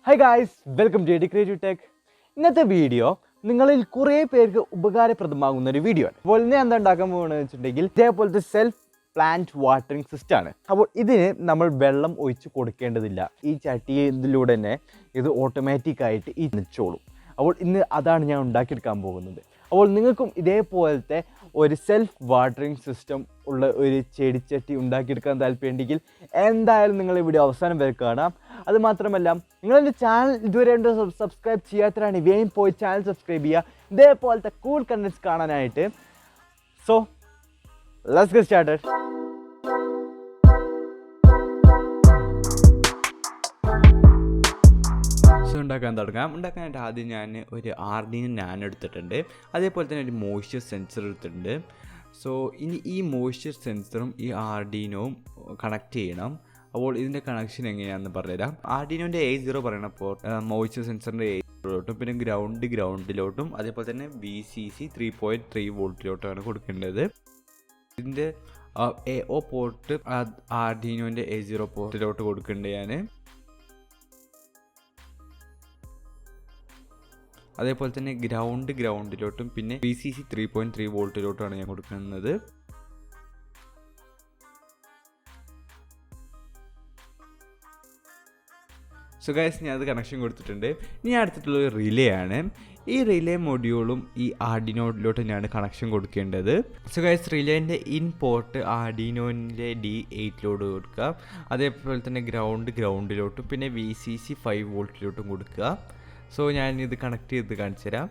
Hi guys, welcome to ADCREATIVETECH. ഇന്നത്തെ video നിങ്ങളിൽ കുറേ പേർക്ക് ഉപകാരപ്രദമാകുന്ന ഒരു വീഡിയോ ആണ്. അപ്പോൾ ഞാൻ എന്താ ഉണ്ടാക്കാൻ പോകുന്നത് വെച്ചിട്ടുണ്ടെങ്കിൽ ഇതേപോലത്തെ സെൽഫ് പ്ലാന്റ് വാട്ടറിംഗ് സിസ്റ്റം ആണ്. അപ്പോൾ ഇതിന് നമ്മൾ വെള്ളം ഒഴിച്ച് കൊടുക്കേണ്ടതില്ല. ഈ ചട്ടിയിലൂടെ തന്നെ ഇത് ഓട്ടോമാറ്റിക്കായിട്ട് ഈ നിച്ചോളും. അപ്പോൾ ഇന്ന് അതാണ് ഞാൻ ഉണ്ടാക്കിയെടുക്കാൻ പോകുന്നത്. അപ്പോൾ നിങ്ങൾക്കും ഇതേപോലത്തെ ഒരു സെൽഫ് വാട്ടറിംഗ് സിസ്റ്റം ഉള്ള ഒരു ചെടിച്ചട്ടി ഉണ്ടാക്കിയെടുക്കാൻ താല്പര്യമുണ്ടെങ്കിൽ എന്തായാലും നിങ്ങൾ ഇവിടെ അവസാനം വരെ കാണാം. അതുമാത്രമല്ല, നിങ്ങളെൻ്റെ ചാനൽ ഇതുവരെ സബ്സ്ക്രൈബ് ചെയ്യാത്തവരാണ് വേഗം പോയി ചാനൽ സബ്സ്ക്രൈബ് ചെയ്യുക ഇതേപോലത്തെ കൂൾ കണ്ടൻറ്റ്സ് കാണാനായിട്ട്. So let's get started. ഉണ്ടാക്കാനായിട്ട് ആദ്യം ഞാൻ ഒരു ആർഡിനോ നാനോ എടുത്തിട്ടുണ്ട്. അതേപോലെ തന്നെ ഒരു മോയ്സ്ചർ സെൻസർ എടുത്തിട്ടുണ്ട്. സോ ഇനി ഈ മോയ്സ്ചർ സെൻസറും ഈ ആർഡിനോവും കണക്ട് ചെയ്യണം. അപ്പോൾ ഇതിൻ്റെ കണക്ഷൻ എങ്ങനെയാണെന്ന് പറഞ്ഞുതരാം. ആർഡിനോൻ്റെ A0 പറയുന്ന പോർട്ട് മോയ്സ്ചർ സെൻസറിൻ്റെ A0ലോട്ടും പിന്നെ ഗ്രൗണ്ടിലോട്ടും അതേപോലെ തന്നെ VCC 3.3 വോൾട്ടിലോട്ടുമാണ് കൊടുക്കേണ്ടത്. ഇതിൻ്റെ AO പോർട്ട് ആർഡിനോൻ്റെ A0 പോർട്ടിലോട്ട് കൊടുക്കേണ്ടത് ഞാൻ. അതേപോലെ തന്നെ ഗ്രൗണ്ടിലോട്ടും പിന്നെ VCC 3.3 വോൾട്ടിലോട്ടുമാണ് ഞാൻ കൊടുക്കുന്നത്. സോ ഗൈസ്, ഞാൻ അത് കണക്ഷൻ കൊടുത്തിട്ടുണ്ട്. ഇനി അടുത്തിട്ടുള്ളത് റിലേ ആണ്. ഈ റിലേ മൊഡ്യൂളും ഈ ആർഡിനോയിലോട്ട് തന്നെയാണ് കണക്ഷൻ കൊടുക്കേണ്ടത്. സോ ഗൈസ്, റിലേൻ്റെ ഇൻ പോർട്ട് ആർഡിനോയിലെ D8ലോട്ട് കൊടുക്കുക. അതേപോലെ തന്നെ ഗ്രൗണ്ടിലോട്ടും പിന്നെ VCC 5 വോൾട്ടിലോട്ടും കൊടുക്കുക. സോ ഞാനിത് കണക്ട് ചെയ്ത് കാണിച്ചു തരാം.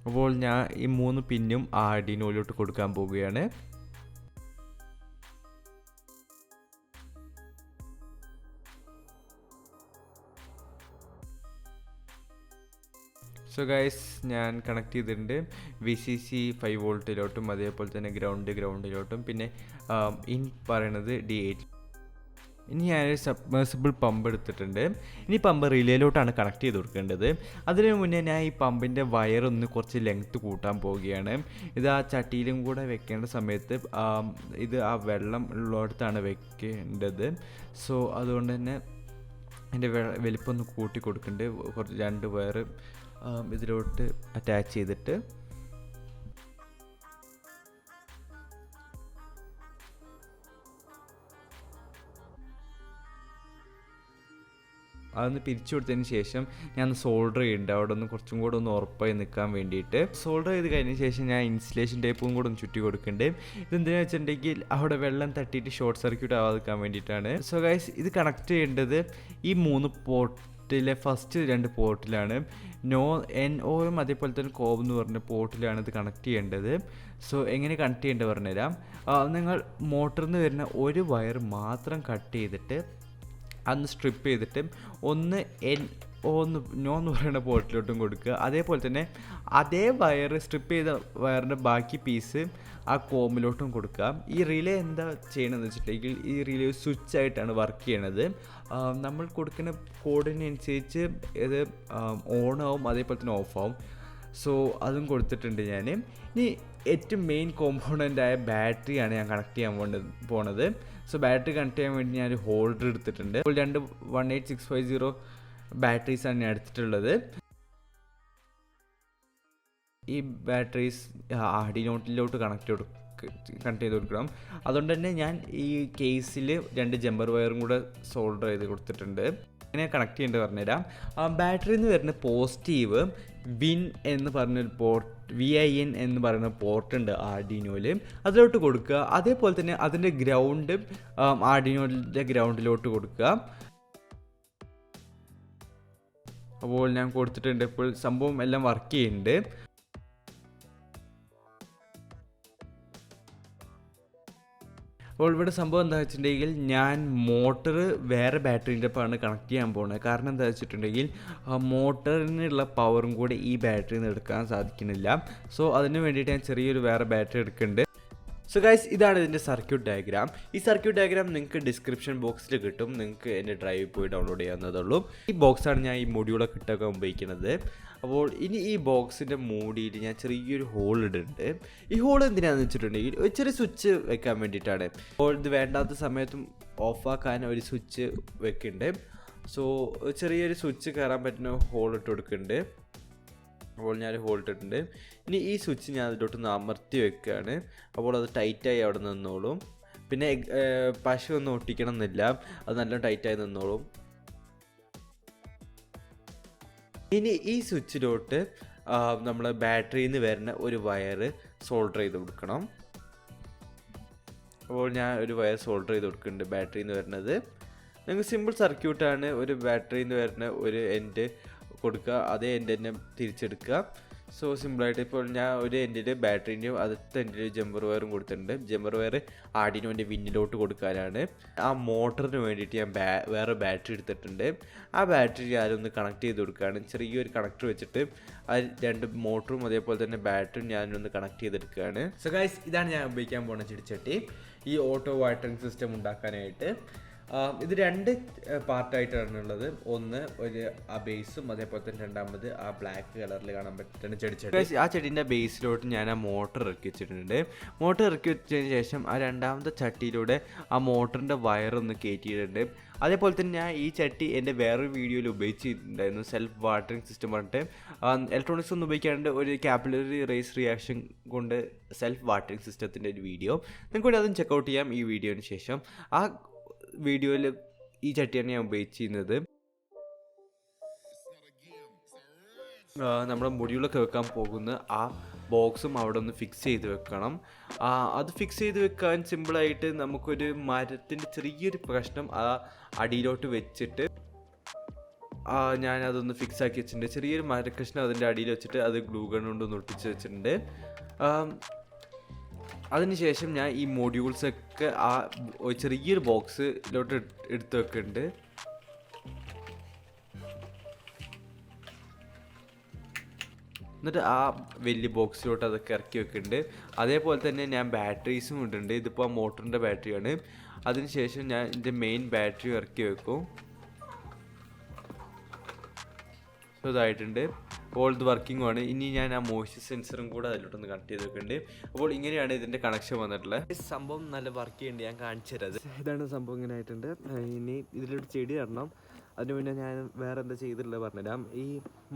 അപ്പോൾ ഞാൻ ഈ 3 പിന്നും ആർഡിനോയിലോട്ട് കൊടുക്കാൻ പോവുകയാണ്. സോ ഗൈസ്, ഞാൻ കണക്ട് ചെയ്തിട്ടുണ്ട്. VCC 5 വോൾട്ടിലോട്ടും അതേപോലെ തന്നെ ഗ്രൗണ്ടിലോട്ടും പിന്നെ ഇൻ പറയണത് D8. ഇനി ഞാനൊരു സബ്മേഴ്സിബിൾ പമ്പ് എടുത്തിട്ടുണ്ട്. ഇനി പമ്പ് റിലേയിലോട്ടാണ് കണക്ട് ചെയ്ത് കൊടുക്കേണ്ടത്. അതിന് മുന്നേ ഞാൻ ഈ പമ്പിൻ്റെ വയറൊന്ന് കുറച്ച് ലെങ്ത്ത് കൂട്ടാൻ പോവുകയാണ്. ഇത് ആ ചട്ടിയിലും കൂടെ വെക്കേണ്ട സമയത്ത് ഇത് ആ വെള്ളം ഉള്ളിടത്താണ് വെക്കേണ്ടത്. സോ അതുകൊണ്ട് തന്നെ അതിൻ്റെ വലിപ്പം ഒന്ന് കൂട്ടി കൊടുക്കുന്നുണ്ട്. കുറച്ച് 2 വയർ ഇതിലോട്ട് അറ്റാച്ച് ചെയ്തിട്ട് അതൊന്ന് പിരിച്ചു കൊടുത്തതിന് ശേഷം ഞാൻ സോൾഡർ ചെയ്യുന്നുണ്ട്. അവിടെ ഒന്ന് കുറച്ചും കൂടെ ഒന്ന് ഉറപ്പായി നിൽക്കാൻ വേണ്ടിയിട്ട്. സോൾഡർ ചെയ്ത് കഴിഞ്ഞ ശേഷം ഞാൻ ഇൻസുലേഷൻ ടേപ്പും കൂടെ ഒന്ന് ചുറ്റി കൊടുക്കുന്നുണ്ട്. ഇതെന്തിനാണെന്ന് വെച്ചിട്ടുണ്ടെങ്കിൽ അവിടെ വെള്ളം തട്ടിയിട്ട് ഷോർട്ട് സർക്യൂട്ട് ആവാതിരിക്കാൻ വേണ്ടിയിട്ടാണ്. സോ ഗൈസ്, ഇത് കണക്ട് ചെയ്യേണ്ടത് ഈ 3 പോർട്ടിലെ ഫസ്റ്റ് 2 പോർട്ടിലാണ്. NOയും അതേപോലെ തന്നെ കോബ് എന്ന് പറഞ്ഞ പോർട്ടിലാണ് ഇത് കണക്ട് ചെയ്യേണ്ടത്. സോ എങ്ങനെ കണക്ട് ചെയ്യേണ്ടത് പറഞ്ഞുതരാം. നിങ്ങൾ മോട്ടറിൽ നിന്ന് വരുന്ന ഒരു വയർ മാത്രം കട്ട് ചെയ്തിട്ട് അന്ന് സ്ട്രിപ്പ് ചെയ്തിട്ട് ഒന്ന് NO എന്ന് പറയുന്ന പോർട്ടിലോട്ടും കൊടുക്കുക. അതേപോലെ തന്നെ അതേ വയർ സ്ട്രിപ്പ് ചെയ്ത വയറിൻ്റെ ബാക്കി പീസ് ആ കോമിലോട്ടും കൊടുക്കുക. ഈ റിലേ എന്താ ചെയ്യണമെന്ന് വെച്ചിട്ടുണ്ടെങ്കിൽ ഈ റിലേ സ്വിച്ച് ആയിട്ടാണ് വർക്ക് ചെയ്യണത്. നമ്മൾ കൊടുക്കുന്ന കോഡിനനുസരിച്ച് ഇത് ഓണാവും അതേപോലെ തന്നെ ഓഫാവും. സോ അതും കൊടുത്തിട്ടുണ്ട് ഞാൻ. ഇനി ഏറ്റവും മെയിൻ കോമ്പോണൻ്റായ ബാറ്ററിയാണ് ഞാൻ കണക്ട് ചെയ്യാൻ പോണത്. സോ ബാറ്ററി കണക്ട് ചെയ്യാൻ വേണ്ടി ഞാൻ ഒരു ഹോൾഡർ എടുത്തിട്ടുണ്ട്. ഇപ്പോൾ 2 18650 ബാറ്ററീസാണ് ഞാൻ എടുത്തിട്ടുള്ളത്. ഈ ബാറ്ററീസ് ആർഡിനോയിലോട്ട് കണക്ട് ചെയ്ത് കൊടുക്കണം. അതുകൊണ്ട് തന്നെ ഞാൻ ഈ കേസിൽ 2 ജമ്പർ വയറും കൂടെ സോൾഡർ ചെയ്ത് കൊടുത്തിട്ടുണ്ട്. അങ്ങനെ കണക്ട് ചെയ്യേണ്ടത് പറഞ്ഞുതരാം. ബാറ്ററിയിൽ നിന്ന് വരുന്ന പോസിറ്റീവ് വിൻ എന്ന് പറഞ്ഞൊരു പോർട്ട് VIN എന്ന് പറയുന്ന പോർട്ടുണ്ട് ആർഡിനോയിൽ, അതിലോട്ട് കൊടുക്കുക. അതേപോലെ തന്നെ അതിൻ്റെ ഗ്രൗണ്ട് ആർഡിനോയിലെ ഗ്രൗണ്ടിലോട്ട് കൊടുക്കുക. അപ്പോൾ ഞാൻ കൊടുത്തിട്ടുണ്ട്. ഇപ്പോൾ സംഭവം എല്ലാം വർക്ക് ചെയ്യുന്നുണ്ട്. അപ്പോൾ ഇവിടെ സംഭവം എന്താ വെച്ചിട്ടുണ്ടെങ്കിൽ ഞാൻ മോട്ടർ വേറെ ബാറ്ററീൻ്റെ ഒപ്പമാണ് കണക്ട് ചെയ്യാൻ പോകുന്നത്. കാരണം എന്താ വെച്ചിട്ടുണ്ടെങ്കിൽ മോട്ടറിനുള്ള പവറും കൂടെ ഈ ബാറ്ററിയിൽ നിന്ന് എടുക്കാൻ സാധിക്കുന്നില്ല. സോ അതിന് വേണ്ടിയിട്ട് ഞാൻ ചെറിയൊരു വേറെ ബാറ്ററി എടുക്കുന്നുണ്ട്. സോ ഗൈസ്, ഇതാണ് ഇതിൻ്റെ സർക്യൂട്ട് ഡയഗ്രാം. ഈ സർക്യൂട്ട് ഡയഗ്രാം നിങ്ങൾക്ക് ഡിസ്ക്രിപ്ഷൻ ബോക്സിൽ കിട്ടും. നിങ്ങൾക്ക് എൻ്റെ ഡ്രൈവിൽ പോയി ഡൗൺലോഡ് ചെയ്യാവുന്നതുള്ളൂ. ഈ ബോക്സാണ് ഞാൻ ഈ മൊഡ്യൂളൊക്കെ ഇട്ടൊക്കെ ഉപയോഗിക്കുന്നത്. അപ്പോൾ ഇനി ഈ ബോക്സിൻ്റെ മൂടിയിൽ ഞാൻ ചെറിയൊരു ഹോൾ ഇടുന്നുണ്ട്. ഈ ഹോൾ എന്തിനാണെന്ന് വെച്ചിട്ടുണ്ടെങ്കിൽ ഒരു ചെറിയ സ്വിച്ച് വെക്കാൻ വേണ്ടിയിട്ടാണ്. അപ്പോൾ ഇത് വേണ്ടാത്ത സമയത്തും ഓഫാക്കാൻ ഒരു സ്വിച്ച് വെക്കുന്നുണ്ട്. സോ ചെറിയൊരു സ്വിച്ച് കയറാൻ പറ്റുന്ന ഹോൾ ഇട്ട് കൊടുക്കുന്നുണ്ട്. അപ്പോൾ ഞാൻ ഹോൾ ഇട്ടിട്ടുണ്ട്. ഇനി ഈ സ്വിച്ച് ഞാൻ അതിലോട്ടൊന്ന് അമർത്തി വെക്കുകയാണ്. അപ്പോൾ അത് ടൈറ്റായി അവിടെ നിന്നോളും. പിന്നെ പശ ഒന്നും ഒട്ടിക്കണം എന്നില്ല, അത് നല്ല ടൈറ്റായി നിന്നോളും. ഇനി ഈ സ്വിച്ചിലോട്ട് നമ്മൾ ബാറ്ററിയിൽ നിന്ന് വരുന്ന ഒരു വയർ സോൾഡർ ചെയ്ത് കൊടുക്കണം. അപ്പോൾ ഞാൻ ഒരു വയർ സോൾഡർ ചെയ്ത് കൊടുക്കുന്നുണ്ട് ബാറ്ററിയിൽ നിന്ന് വരുന്നത്. നിങ്ങൾക്ക് സിമ്പിൾ സർക്യൂട്ടാണ്. ഒരു ബാറ്ററിയിൽ നിന്ന് വരുന്ന ഒരു എൻഡ് കൊടുക്കുക, അതേ എൻഡ് തന്നെ തിരിച്ചെടുക്കുക. സോ സിമ്പിളായിട്ട് ഇപ്പോൾ ഞാൻ ഒരു എൻഡിൽ ബാറ്ററിൻ്റെയും അടുത്ത എൻഡിൽ ജമ്പർ വയറും കൊടുത്തിട്ടുണ്ട്. ജമ്പർ വയർ ആർഡിനോൻ്റെ വിന്നിലോട്ട് കൊടുക്കാനാണ്. ആ മോട്ടറിന് വേണ്ടിയിട്ട് ഞാൻ വേറെ ബാറ്ററി എടുത്തിട്ടുണ്ട്. ആ ബാറ്ററി ഞാനൊന്ന് കണക്ട് ചെയ്ത് കൊടുക്കുകയാണ്. ചെറിയൊരു കണക്ടർ വെച്ചിട്ട് ആ 2 മോട്ടറും അതേപോലെ തന്നെ ബാറ്ററിയും ഞാനൊന്ന് കണക്ട് ചെയ്തെടുക്കുകയാണ്. സോ ഗൈസ്, ഇതാണ് ഞാൻ ഉപയോഗിക്കാൻ പോകുന്ന ചെടിച്ചട്ടി ഈ ഓട്ടോ വാട്ടറിംഗ് സിസ്റ്റം ഉണ്ടാക്കാനായിട്ട്. ഇത് 2 പാർട്ടായിട്ടാണുള്ളത്. ഒന്ന് ഒരു ആ ബേസും അതേപോലെ തന്നെ രണ്ടാമത് ആ ബ്ലാക്ക് കളറിൽ കാണാൻ പറ്റുന്ന ചെടിച്ചട്ടി. ആ ചെടീൻ്റെ ബേസിലോട്ട് ഞാൻ ആ മോട്ടർ ഇറക്കി വെച്ചിട്ടുണ്ട്. മോട്ടർ ഇറക്കി വെച്ചതിന് ശേഷം ആ രണ്ടാമത്തെ ചട്ടിയിലൂടെ ആ മോട്ടറിൻ്റെ വയറൊന്ന് കയറ്റിയിട്ടുണ്ട്. അതേപോലെ തന്നെ ഞാൻ ഈ ചട്ടി എൻ്റെ വേറൊരു വീഡിയോയിൽ ഉപയോഗിച്ചിട്ടുണ്ടായിരുന്നു, സെൽഫ് വാട്ടറിംഗ് സിസ്റ്റം പറഞ്ഞിട്ട്. ഇലക്ട്രോണിക്സ് ഒന്നും ഉപയോഗിക്കാണ്ട് ഒരു കാപ്പിലറി റേസ് റിയാക്ഷൻ കൊണ്ട് സെൽഫ് വാട്ടറിംഗ് സിസ്റ്റത്തിൻ്റെ ഒരു വീഡിയോ നിങ്ങൾക്ക് കൂടി അതും ചെക്കൗട്ട് ചെയ്യാം ഈ വീഡിയോന് ശേഷം. ആ വീഡിയോയിൽ ഈ ചട്ടിയാണ് ഞാൻ ഉപയോഗിച്ചിരുന്നത്. നമ്മുടെ മുടികളൊക്കെ വെക്കാൻ പോകുന്ന ആ ബോക്സും അവിടെ ഒന്ന് ഫിക്സ് ചെയ്ത് വെക്കണം. അത് ഫിക്സ് ചെയ്ത് വെക്കാൻ സിമ്പിളായിട്ട് നമുക്കൊരു മരത്തിൻ്റെ ചെറിയൊരു പ്രശ്നം ആ അടിയിലോട്ട് വെച്ചിട്ട് ഞാനതൊന്ന് ഫിക്സ് ആക്കി വെച്ചിട്ടുണ്ട്. ചെറിയൊരു മരക്കഷ്ണം അതിൻ്റെ അടിയിൽ വെച്ചിട്ട് അത് ഗ്ലൂ ഗൺ കൊണ്ടൊന്ന് ഒട്ടിച്ച് വെച്ചിട്ടുണ്ട്. അതിനുശേഷം ഞാൻ ഈ മൊഡ്യൂൾസൊക്കെ ആ ചെറിയൊരു ബോക്സിലോട്ട് എടുത്ത് വെക്കുന്നുണ്ട്. എന്നിട്ട് ആ വലിയ ബോക്സിലോട്ട് അതൊക്കെ ഇറക്കി വെക്കുന്നുണ്ട്. അതേപോലെ തന്നെ ഞാൻ ബാറ്ററീസും ഇടുന്നുണ്ട്. ഇതിപ്പോൾ ആ മോട്ടറിൻ്റെ ബാറ്ററിയാണ്. അതിനുശേഷം ഞാൻ ഇതിൻ്റെ മെയിൻ ബാറ്ററി ഇറക്കി വെക്കും. സോ ഇതായിട്ടുണ്ട്. അപ്പോൾ ഇത് വർക്കിംഗ് ആണ്. ഇനി ഞാൻ ആ മോയ്സ്ചർ സെൻസറും കൂടെ അതിലോട്ടൊന്ന് കണക്ട് ചെയ്ത് വെക്കുന്നുണ്ട്. അപ്പോൾ ഇങ്ങനെയാണ് ഇതിൻ്റെ കണക്ഷൻ വന്നിട്ടുള്ളത്. സംഭവം നല്ല വർക്ക് ചെയ്യുന്നുണ്ട്, ഞാൻ കാണിച്ചു തരാം. ഇതാണ് സംഭവം, ഇങ്ങനെ ആയിട്ടുണ്ട്. ഇനി ഇതിലൊരു ചെടി ഇടണം. അതിന് മുന്നേ ഞാൻ വേറെ എന്താ ചെയ്തിട്ടുള്ളത് പറഞ്ഞുതരാം. ഈ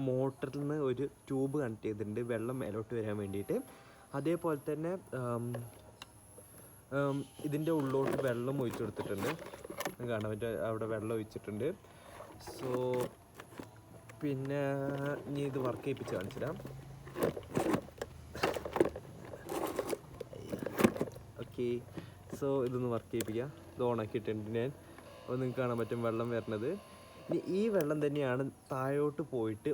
മോട്ടറിൽ നിന്ന് ഒരു ട്യൂബ് കണക്ട് ചെയ്തിട്ടുണ്ട് വെള്ളം മേലോട്ട് വരാൻ വേണ്ടിയിട്ട്. അതേപോലെ തന്നെ ഇതിൻ്റെ ഉള്ളിലോട്ട് വെള്ളം ഒഴിച്ചു കൊടുത്തിട്ടുണ്ട്. കാണാൻ പറ്റും, അവിടെ വെള്ളം ഒഴിച്ചിട്ടുണ്ട്. സോ പിന്നെ ഇനി ഇത് വർക്ക് ചെയ്യിപ്പിച്ച് കാണിച്ചു തരാം. ഓക്കെ, സോ ഇതൊന്ന് വർക്ക് ചെയ്യിപ്പിക്കാം. ഇത് ഓണാക്കിയിട്ടുണ്ട് ഞാൻ. അപ്പോൾ നിങ്ങൾക്ക് കാണാൻ പറ്റും വെള്ളം വരുന്നത്. ഇനി ഈ വെള്ളം തന്നെയാണ് താഴോട്ട് പോയിട്ട്,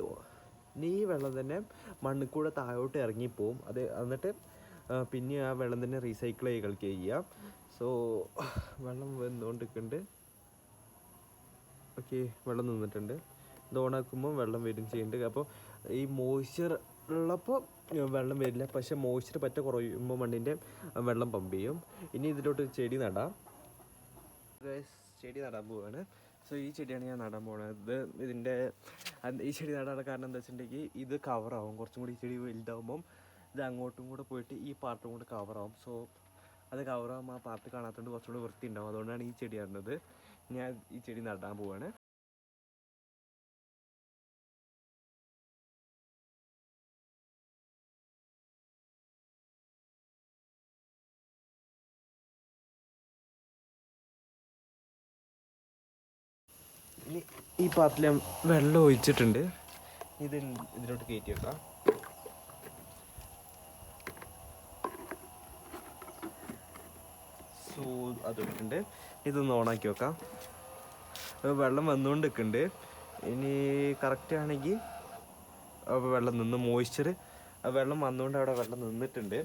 ഇനി ഈ വെള്ളം തന്നെ മണ്ണിൽ കൂടെ താഴോട്ട് ഇറങ്ങിപ്പോവും. എന്നിട്ട് പിന്നെ ആ വെള്ളം തന്നെ റീസൈക്കിൾ ചെയ്ത് കളിക്കുക ചെയ്യാം. സോ വെള്ളം വന്നുകൊണ്ടിരിക്കുന്നുണ്ട്. ഓക്കെ, വെള്ളം നിന്നിട്ടുണ്ട്. ഇത് ഓണാക്കുമ്പോൾ വെള്ളം വരും ചെയ്യുന്നുണ്ട്. അപ്പോൾ ഈ മോയ്സ്ചർ ഉള്ളപ്പോൾ വെള്ളം വരില്ല, പക്ഷേ മോയ്സ്ചർ പറ്റ കുറയുമ്പോൾ മണ്ണിൻ്റെ വെള്ളം പമ്പ് ചെയ്യും. ഇനി ഇതിലോട്ട് ചെടി നടാം. ചെടി നടാൻ പോവുകയാണ്. സോ ഈ ചെടിയാണ് ഞാൻ നടാൻ പോകുന്നത്. ഈ ചെടി നടാനുള്ള കാരണം എന്താ വെച്ചിട്ടുണ്ടെങ്കിൽ ഇത് കവറാവും. കുറച്ചും കൂടി ഈ ചെടി വലുതാവുമ്പം ഇത് അങ്ങോട്ടും കൂടെ പോയിട്ട് ഈ പാർട്ടും കൂടെ കവറാവും. സോ അത് കവറാകുമ്പോൾ ആ പാർട്ട് കാണാത്തതുകൊണ്ട് കുറച്ചും കൂടി വൃത്തി ഉണ്ടാവും. അതുകൊണ്ടാണ് ഈ ചെടി നടുന്നത്. ഞാൻ ഈ ചെടി നടാൻ പോവുകയാണ്. ഇനി ഈ പാത്രത്തിൽ വെള്ളം ഒഴിച്ചിട്ടുണ്ട്. ഇതിലോട്ട് കയറ്റി വെക്കാം. സോ അതിട്ടുണ്ട്. ഇതൊന്ന് ഓണാക്കി വെക്കാം. വെള്ളം വന്നുകൊണ്ട് നിൽക്കുന്നുണ്ട്. ഇനി കറക്റ്റ് ആണെങ്കിൽ വെള്ളം നിന്ന് മോയ്സ്ചർ വെള്ളം വന്നുകൊണ്ട് അവിടെ വെള്ളം നിന്നിട്ടുണ്ട്.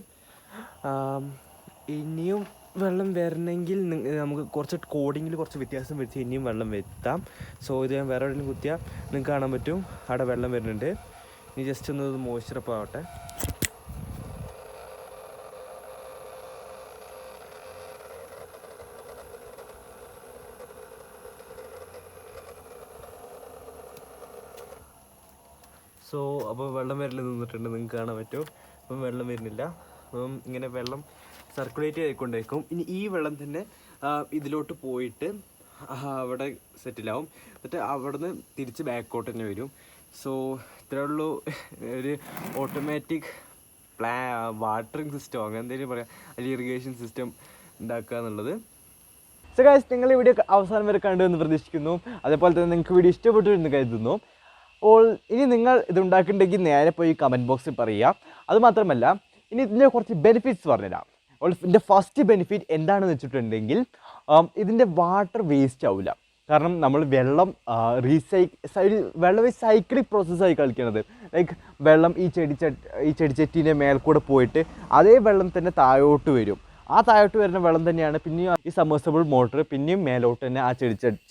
ഇനിയും വെള്ളം വരണമെങ്കിൽ നമുക്ക് കുറച്ച് കോഡിങ്ങിൽ കുറച്ച് വ്യത്യാസം വെച്ച് ഇനിയും വെള്ളം വരുത്താം. സോ ഇത് ഞാൻ വേറെ എവിടെയെങ്കിലും കുത്തിയാൽ നിങ്ങൾക്ക് കാണാൻ പറ്റും അവിടെ വെള്ളം വരുന്നുണ്ട്. ഇനി ജസ്റ്റ് ഒന്ന് മോയ്സ്ചർ അപ്പോൾ ആവട്ടെ. സോ അപ്പോൾ വെള്ളം വരൽ നിന്നിട്ടുണ്ട്, നിങ്ങൾക്ക് കാണാൻ പറ്റും. അപ്പം വെള്ളം വരുന്നില്ല. അപ്പം ഇങ്ങനെ വെള്ളം സർക്കുലേറ്റ് ചെയ്തുകൊണ്ടേക്കും. ഇനി ഈ വെള്ളം തന്നെ ഇതിലോട്ട് പോയിട്ട് അവിടെ സെറ്റിലാവും. എന്നിട്ട് അവിടെ നിന്ന് തിരിച്ച് ബാക്കോട്ട് തന്നെ വരും. സോ ഇത്രയേ ഉള്ളൂ ഒരു ഓട്ടോമാറ്റിക് വാട്ടറിങ് സിസ്റ്റം അങ്ങനെ എന്തെങ്കിലും പറയാം, അല്ലെങ്കിൽ ഇറിഗേഷൻ സിസ്റ്റം ഉണ്ടാക്കുക എന്നുള്ളത്. സോ ഗൈസ്, നിങ്ങൾ ഈ വീഡിയോ അവസാനം വരെ കണ്ടു എന്ന് പ്രതീക്ഷിക്കുന്നു. അതേപോലെ തന്നെ നിങ്ങൾക്ക് വീഡിയോ ഇഷ്ടപ്പെട്ടു എന്ന് കരുതുന്നു. അപ്പോൾ ഇനി നിങ്ങൾ ഇത് ഉണ്ടാക്കുന്നുണ്ടെങ്കിൽ നേരെ പോയി കമൻറ്റ് ബോക്സിൽ പറയുക. അതുമാത്രമല്ല, ഇനി ഇതിൻ്റെ കുറച്ച് ബെനിഫിറ്റ്സ് പറഞ്ഞുതരാം. അപ്പോൾ ഇതിൻ്റെ ഫസ്റ്റ് ബെനിഫിറ്റ് എന്താണെന്ന് വെച്ചിട്ടുണ്ടെങ്കിൽ ഇതിൻ്റെ വാട്ടർ വേസ്റ്റ് ആവില്ല. കാരണം നമ്മൾ വെള്ളം വെള്ളം സൈക്ലിക് പ്രോസസ്സായി കളിക്കുന്നത്. ലൈക്ക് വെള്ളം ഈ ചെടിച്ചട്ടീൻ്റെ മേൽക്കൂടെ പോയിട്ട് അതേ വെള്ളം തന്നെ താഴോട്ട് വരും. ആ താഴോട്ട് വരുന്ന വെള്ളം തന്നെയാണ് പിന്നെയും ഈ സബ്മേഴ്സിബിൾ മോട്ടർ പിന്നെയും മേലോട്ട് തന്നെ ആ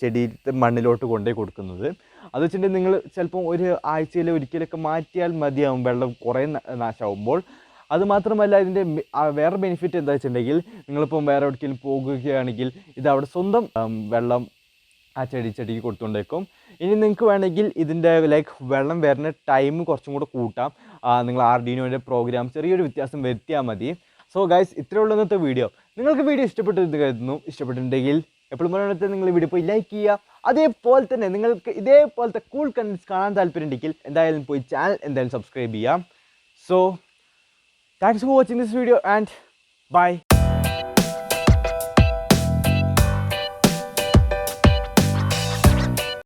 ചെടി മണ്ണിലോട്ട് കൊണ്ടുപോയി കൊടുക്കുന്നത്. അത് വെച്ചിട്ടുണ്ടെങ്കിൽ നിങ്ങൾ ചിലപ്പോൾ ഒരു ആഴ്ചയിൽ ഒരിക്കലൊക്കെ മാറ്റിയാൽ മതിയാവും വെള്ളം കുറേ നാശമാകുമ്പോൾ. അതുമാത്രമല്ല, ഇതിൻ്റെ വേറെ ബെനിഫിറ്റ് എന്താ വെച്ചിട്ടുണ്ടെങ്കിൽ, നിങ്ങളിപ്പം വേറെ എവിടേക്കെങ്കിലും പോകുകയാണെങ്കിൽ ഇത് അവിടെ സ്വന്തം വെള്ളം ആ ചെടിക്ക് കൊടുത്തുകൊണ്ടേക്കും. ഇനി നിങ്ങൾക്ക് വേണമെങ്കിൽ ഇതിൻ്റെ വെള്ളം വരുന്ന ടൈം കുറച്ചും കൂടെ കൂട്ടാം. നിങ്ങൾ ആർഡിനോയുടെ പ്രോഗ്രാം ചെറിയൊരു വ്യത്യാസം വരുത്തിയാൽ മതി. സോ ഗൈസ്, ഇത്രയേ ഉള്ളൂ ഇന്നത്തെ വീഡിയോ. നിങ്ങൾക്ക് വീഡിയോ ഇഷ്ടപ്പെട്ടെന്ന് കരുതുന്നു. ഇഷ്ടപ്പെട്ടിട്ടുണ്ടെങ്കിൽ എപ്പോഴും പറഞ്ഞിട്ട് നിങ്ങൾ വീഡിയോ പോയി ലൈക്ക് ചെയ്യുക. അതേപോലെ തന്നെ നിങ്ങൾക്ക് ഇതേപോലത്തെ കൂൾ കണ്ടൻറ്റ്സ് കാണാൻ താല്പര്യമുണ്ടെങ്കിൽ എന്തായാലും പോയി ചാനൽ എന്തായാലും സബ്സ്ക്രൈബ് ചെയ്യാം. So thanks for watching this video and by.